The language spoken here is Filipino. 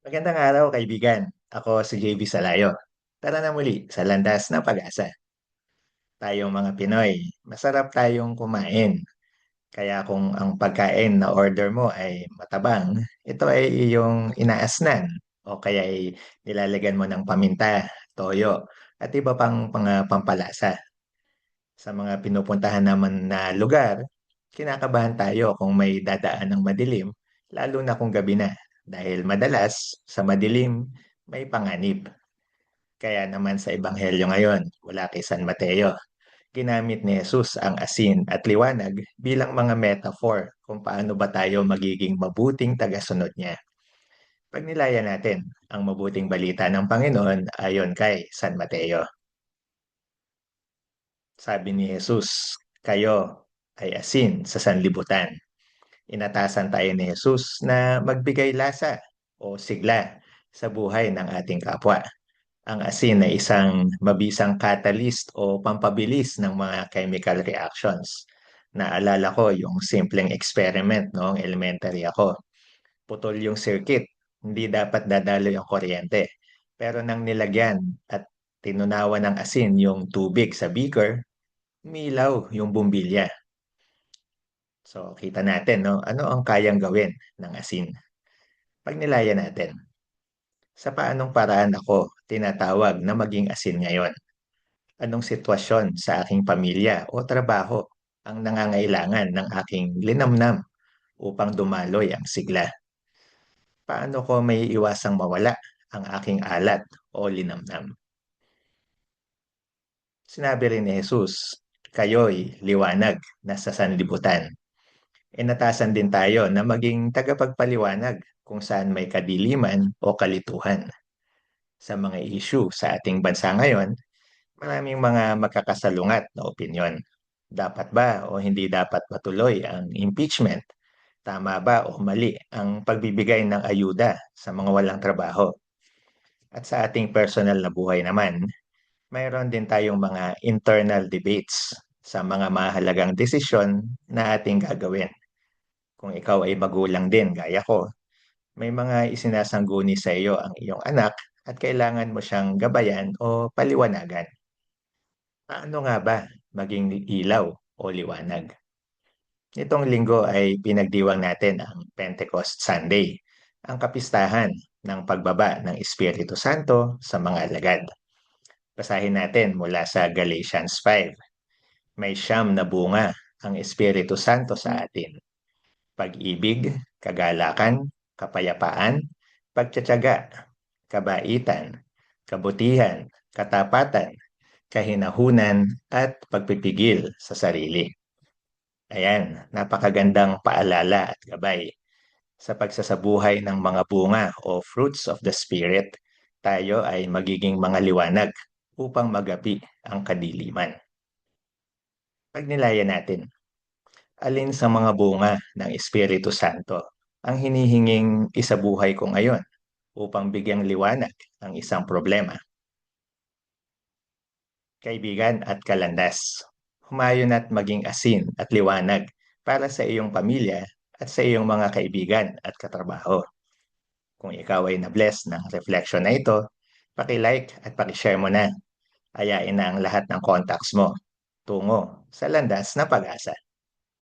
Magandang araw, kaibigan. Ako si JB Salayo. Tara na muli sa landas ng pag-asa. Tayong mga Pinoy, masarap tayong kumain. Kaya kung ang pagkain na order mo ay matabang, ito ay iyong inaasnan o kaya ay nilalagyan mo ng paminta, toyo, at iba pang mga pampalasa. Sa mga pinupuntahan naman na lugar, kinakabahan tayo kung may dadaan ng madilim, lalo na kung gabi na. Dahil madalas, sa madilim, may panganib. Kaya naman sa Ebanghelyo ngayon, mula kay San Mateo, ginamit ni Jesus ang asin at liwanag bilang mga metaphor kung paano ba tayo magiging mabuting tagasunod niya. Pagnilayan natin ang mabuting balita ng Panginoon ayon kay San Mateo. Sabi ni Jesus, kayo ay asin sa sanlibutan. Inatasan tayo ni Jesus na magbigay lasa o sigla sa buhay ng ating kapwa. Ang asin ay isang mabisang catalyst o pampabilis ng mga chemical reactions. Naalala ko yung simpleng experiment noong elementary ako. Putol yung circuit, hindi dapat dadaloy ang kuryente. Pero nang nilagyan at tinunawan ng asin yung tubig sa beaker, umilaw yung bumbilya. So, kita natin, no? Ano ang kayang gawin ng asin? Pag nilaya natin, sa paanong paraan ako tinatawag na maging asin ngayon? Anong sitwasyon sa aking pamilya o trabaho ang nangangailangan ng aking linamnam upang dumaloy ang sigla? Paano ko may iwasang mawala ang aking alat o linamnam? Sinabi rin ni Jesus, kayo'y liwanag na sa sanlibutan. Inatasan din tayo na maging tagapagpaliwanag kung saan may kadiliman o kalituhan. Sa mga issue sa ating bansa ngayon, maraming mga magkakasalungat na opinyon. Dapat ba o hindi dapat patuloy ang impeachment? Tama ba o mali ang pagbibigay ng ayuda sa mga walang trabaho? At sa ating personal na buhay naman, mayroon din tayong mga internal debates sa mga mahalagang desisyon na ating gagawin. Kung ikaw ay magulang din, gaya ko, may mga isinasangguni sa iyo ang iyong anak at kailangan mo siyang gabayan o paliwanagan. Paano nga ba maging ilaw o liwanag? Itong linggo ay pinagdiwang natin ang Pentecost Sunday, ang kapistahan ng pagbaba ng Espiritu Santo sa mga alagad. Basahin natin mula sa Galatians 5. May siyam na bunga ang Espiritu Santo sa atin: pag-ibig, kagalakan, kapayapaan, pagtiyatiyaga, kabaitan, kabutihan, katapatan, kahinahunan, at pagpipigil sa sarili. Ayan, napakagandang paalala at gabay. Sa pagsasabuhay ng mga bunga o fruits of the Spirit, tayo ay magiging mga liwanag upang magapi ang kadiliman. Pagnilayan natin, alin sa mga bunga ng Espiritu Santo ang hinihinging isabuhay ko ngayon upang bigyang liwanag ang isang problema? Kaibigan at kalandas, humayon at maging asin at liwanag para sa iyong pamilya at sa iyong mga kaibigan at katrabaho. Kung ikaw ay na-bless ng reflection na ito, paki-like at paki-share mo na. Ayain na ang lahat ng contacts mo tungo sa landas na pag-asa.